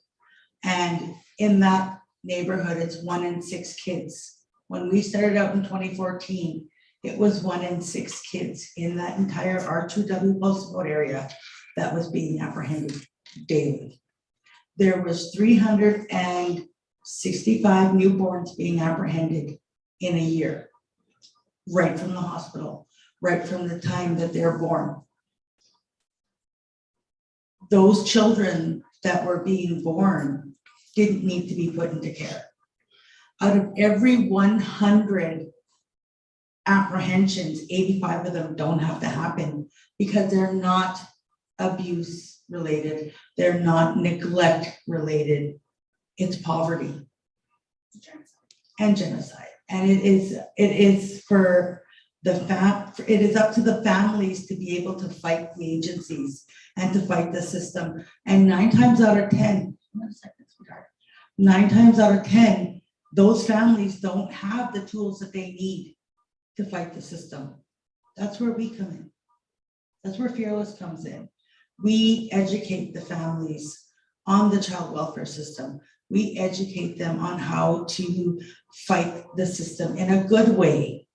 and in that neighborhood, it's 1 in 6 kids. When we started out in 2014, it was 1 in 6 kids in that entire R2W postal code area that was being apprehended daily. There was 365 newborns being apprehended in a year, right from the hospital, right from the time that they're born. Those children that were being born didn't need to be put into care. Out of every 100 apprehensions, 85 of them don't have to happen because they're not abuse related, they're not neglect related, it's poverty and genocide. And it is for the it is up to the families to be able to fight the agencies and to fight the system. And 9 times out of 10, 9 times out of 10, those families don't have the tools that they need to fight the system. That's where we come in. That's where Fearless comes in. We educate the families on the child welfare system. We educate them on how to fight the system in a good way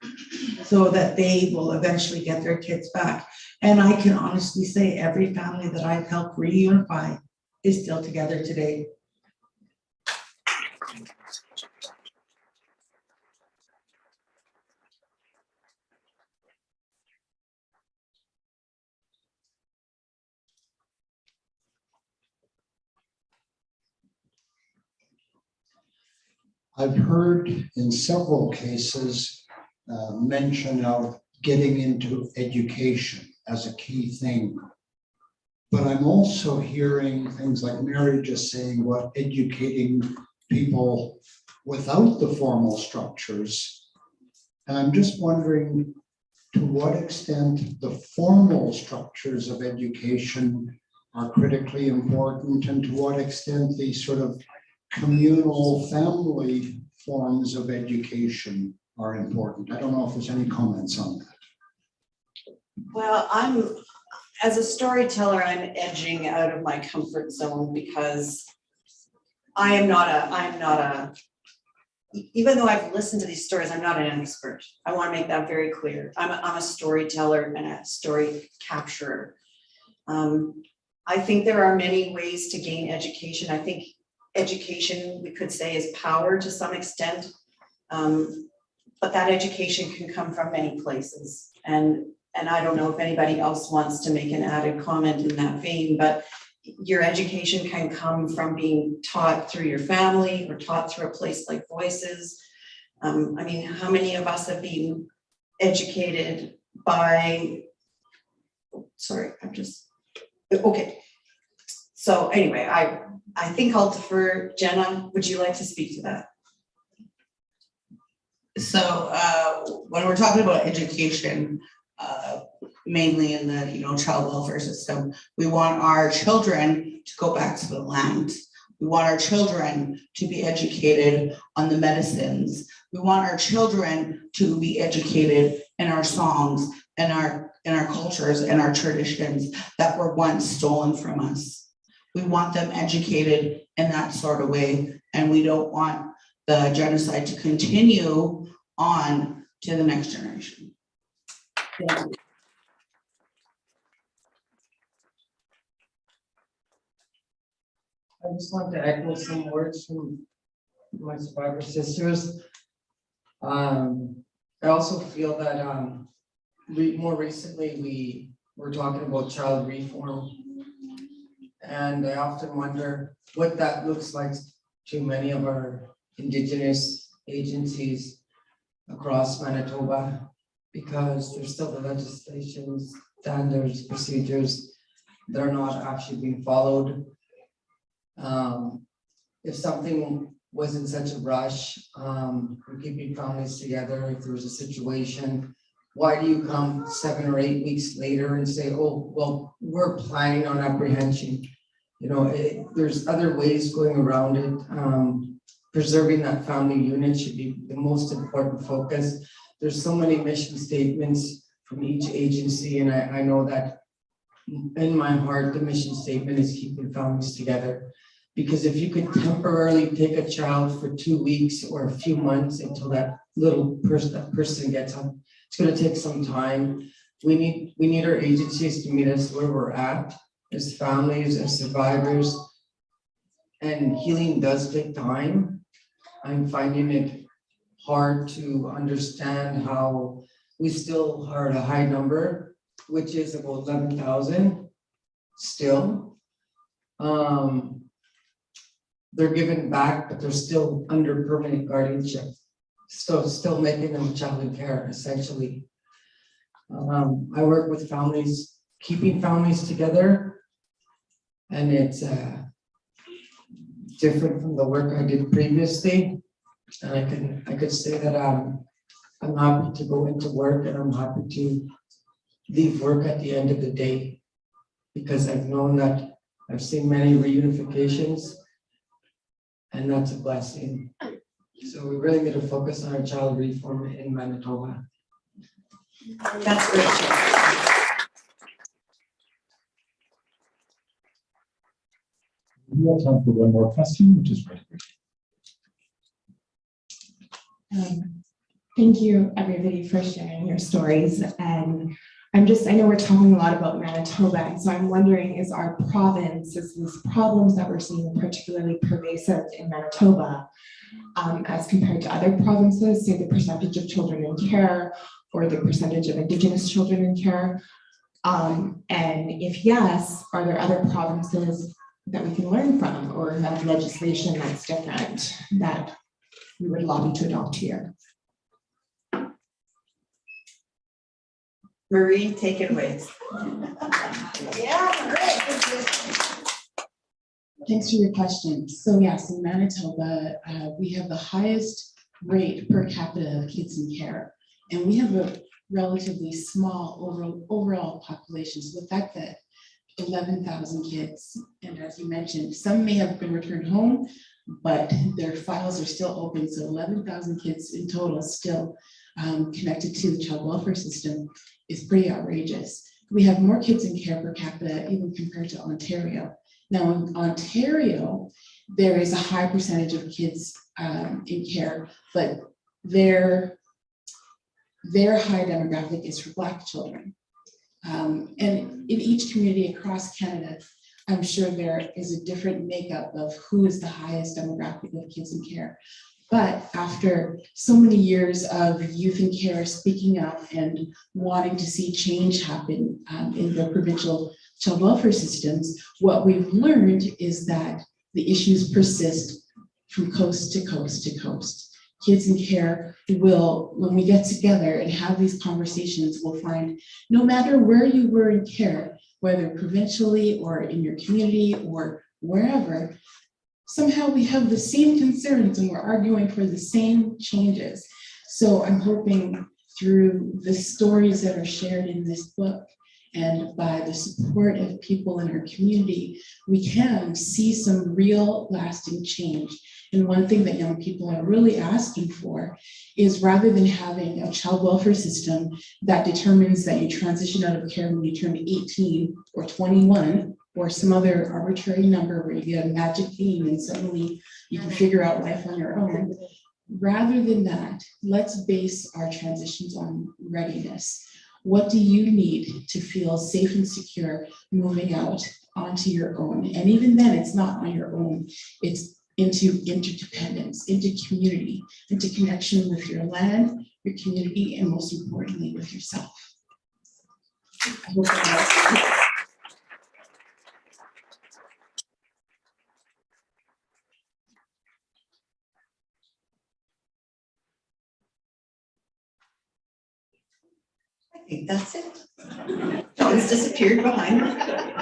so that they will eventually get their kids back. And I can honestly say every family that I've helped reunify is still together today. I've heard in several cases mention of getting into education as a key thing. But I'm also hearing things like Mary just saying about educating people without the formal structures. And I'm just wondering, to what extent the formal structures of education are critically important, and to what extent these sort of communal family forms of education are important. I don't know if there's any comments on that. Well, as a storyteller, I'm edging out of my comfort zone because I'm not a, even though I've listened to these stories, I'm not an expert. I want to make that very clear. I'm a storyteller and a story capturer. I think there are many ways to gain education. I think education, we could say, is power to some extent. But that education can come from many places. And I don't know if anybody else wants to make an added comment in that vein, but your education can come from being taught through your family or taught through a place like Voices. I mean, how many of us have been educated by, okay. So anyway, I think I'll defer. Jenna, would you like to speak to that? So when we're talking about education, mainly in the child welfare system, we want our children to go back to the land. We want our children to be educated on the medicines. We want our children to be educated in our songs and our cultures and our traditions that were once stolen from us. We want them educated in that sort of way, and we don't want the genocide to continue on to the next generation. Thank you. I just want to echo some words from my survivor sisters. I also feel that more recently we were talking about child reform, and I often wonder what that looks like to many of our Indigenous agencies across Manitoba, because there's still the legislation, standards, procedures that are not actually being followed. If something was in such a rush, we're keeping families together. If there was a situation, why do you come 7 or 8 weeks later and say, oh, well, we're planning on apprehension? There's other ways going around it. Preserving that family unit should be the most important focus. There's so many mission statements from each agency, and I know that in my heart, the mission statement is keeping families together. Because if you could temporarily take a child for 2 weeks or a few months until that person gets up, it's going to take some time. We need our agencies to meet us where we're at as families, as survivors, and healing does take time. I'm finding it hard to understand how we still are at a high number, which is about 11,000 still. They're given back, but they're still under permanent guardianship. Still making them child in care, essentially. I work with families, keeping families together, and it's different from the work I did previously. And I could say that I'm happy to go into work, and I'm happy to leave work at the end of the day, because I've known that I've seen many reunifications, and that's a blessing. So we really need to focus on our child reform in Manitoba. That's great. We have time for one more question, which is right here. Thank you, everybody, for sharing your stories. And I know we're talking a lot about Manitoba, and so I'm wondering, is our province, is these problems that we're seeing particularly pervasive in Manitoba as compared to other provinces, say the percentage of children in care or the percentage of Indigenous children in care? And if yes, are there other provinces that we can learn from or have legislation that's different that we would lobby to adopt here? Marie, take it away. Thanks for your question. So yes, in Manitoba, we have the highest rate per capita of kids in care. And we have a relatively small overall population. So the fact that 11,000 kids, and as you mentioned, some may have been returned home, but their files are still open. So 11,000 kids in total still connected to the child welfare system is pretty outrageous. We have more kids in care per capita even compared to Ontario. Now in Ontario, there is a high percentage of kids in care, but their high demographic is for Black children. And in each community across Canada, I'm sure there is a different makeup of who is the highest demographic of kids in care. But after so many years of youth in care speaking up and wanting to see change happen in the provincial child welfare systems, what we've learned is that the issues persist from coast to coast to coast. Kids in care will, when we get together and have these conversations, we'll find no matter where you were in care, whether provincially or in your community or wherever, somehow we have the same concerns and we're arguing for the same changes. So I'm hoping through the stories that are shared in this book and by the support of people in our community, we can see some real lasting change. And one thing that young people are really asking for is, rather than having a child welfare system that determines that you transition out of care when you turn 18 or 21, or some other arbitrary number where you get a magic bean and suddenly you can figure out life on your own. Rather than that, let's base our transitions on readiness. What do you need to feel safe and secure moving out onto your own? And even then, it's not on your own. It's into interdependence, into community, into connection with your land, your community, and most importantly, with yourself. I hope that helps. I think that's it. John's disappeared behind.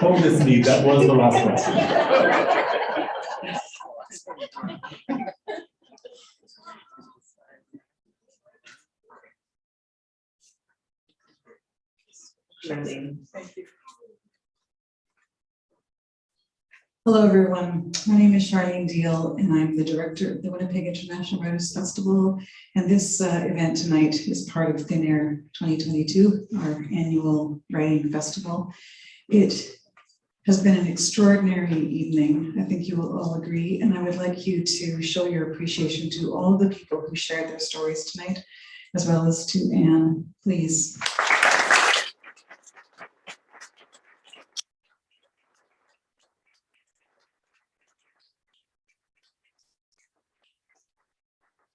Oh, Miss Mead, that was the last question. Hello, everyone. My name is Charlene Deal, and I'm the director of the Winnipeg International Writers Festival. And this event tonight is part of Thin Air 2022, our annual writing festival. It has been an extraordinary evening. I think you will all agree. And I would like you to show your appreciation to all of the people who shared their stories tonight, as well as to Anne, please.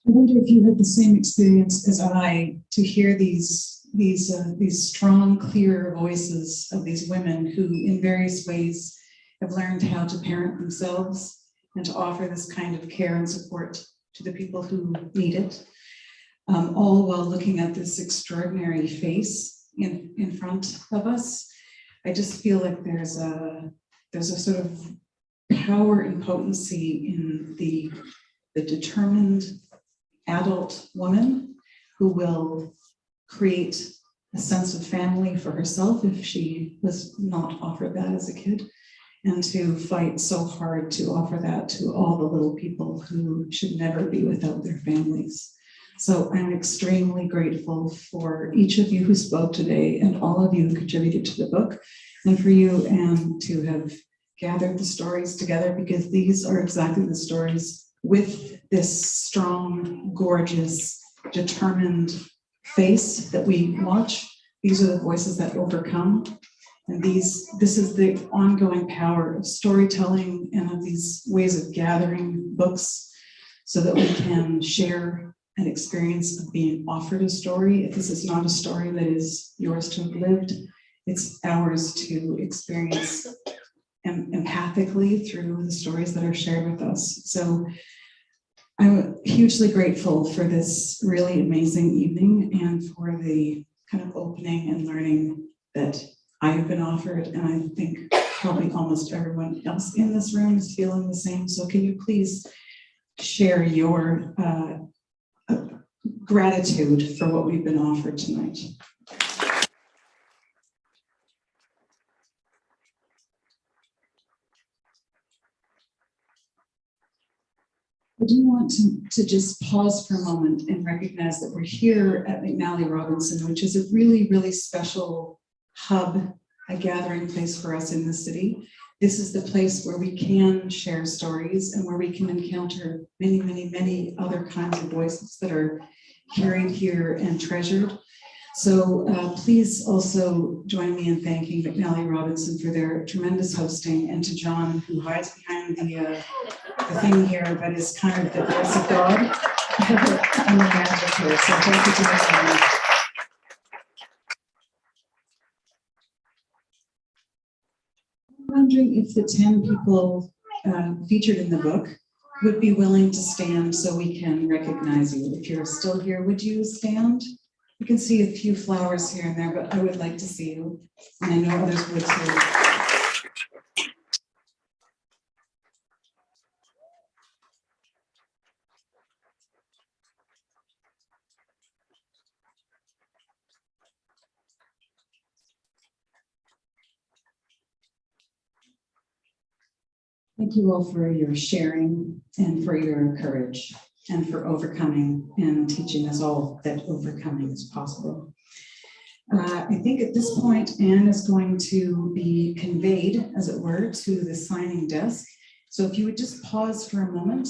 I wonder if you had the same experience as I to hear these strong, clear voices of these women who in various ways have learned how to parent themselves and to offer this kind of care and support to the people who need it, all while looking at this extraordinary face in front of us. I just feel like there's a sort of power and potency in the determined adult woman who will create a sense of family for herself if she was not offered that as a kid, and to fight so hard to offer that to all the little people who should never be without their families. So I'm extremely grateful for each of you who spoke today and all of you who contributed to the book, and for you, Anne, to have gathered the stories together, because these are exactly the stories with this strong, gorgeous, determined face that we watch. These are the voices that overcome. And this is the ongoing power of storytelling and of these ways of gathering books so that we can share an experience of being offered a story. If this is not a story that is yours to have lived, it's ours to experience empathically through the stories that are shared with us. So I'm hugely grateful for this really amazing evening and for the kind of opening and learning that I have been offered, and I think probably almost everyone else in this room is feeling the same. So can you please share your gratitude for what we've been offered tonight. I do want to just pause for a moment and recognize that we're here at McNally Robinson, which is a really, really special hub, a gathering place for us in the city. This is the place where we can share stories and where we can encounter many, many, many other kinds of voices that are carried here and treasured. So please also join me in thanking McNally Robinson for their tremendous hosting, and to John, who hides behind the thing here, but is kind of the voice of God and the magic here. So thank you to McNally. I'm wondering if the 10 people featured in the book would be willing to stand so we can recognize you. If you're still here, would you stand? You can see a few flowers here and there, but I would like to see you, and I know others would too. Thank you all for your sharing and for your courage and for overcoming and teaching us all that overcoming is possible. I think at this point, Anne is going to be conveyed, as it were, to the signing desk. So if you would just pause for a moment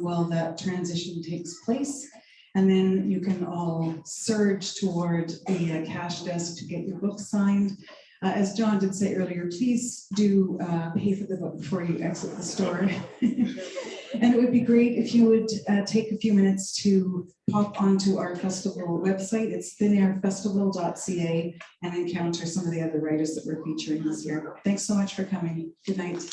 while that transition takes place, and then you can all surge toward the cash desk to get your book signed. As John did say earlier, please do pay for the book before you exit the store. And it would be great if you would take a few minutes to pop onto our festival website. It's thinairfestival.ca, and encounter some of the other writers that we're featuring this year. Thanks so much for coming. Good night.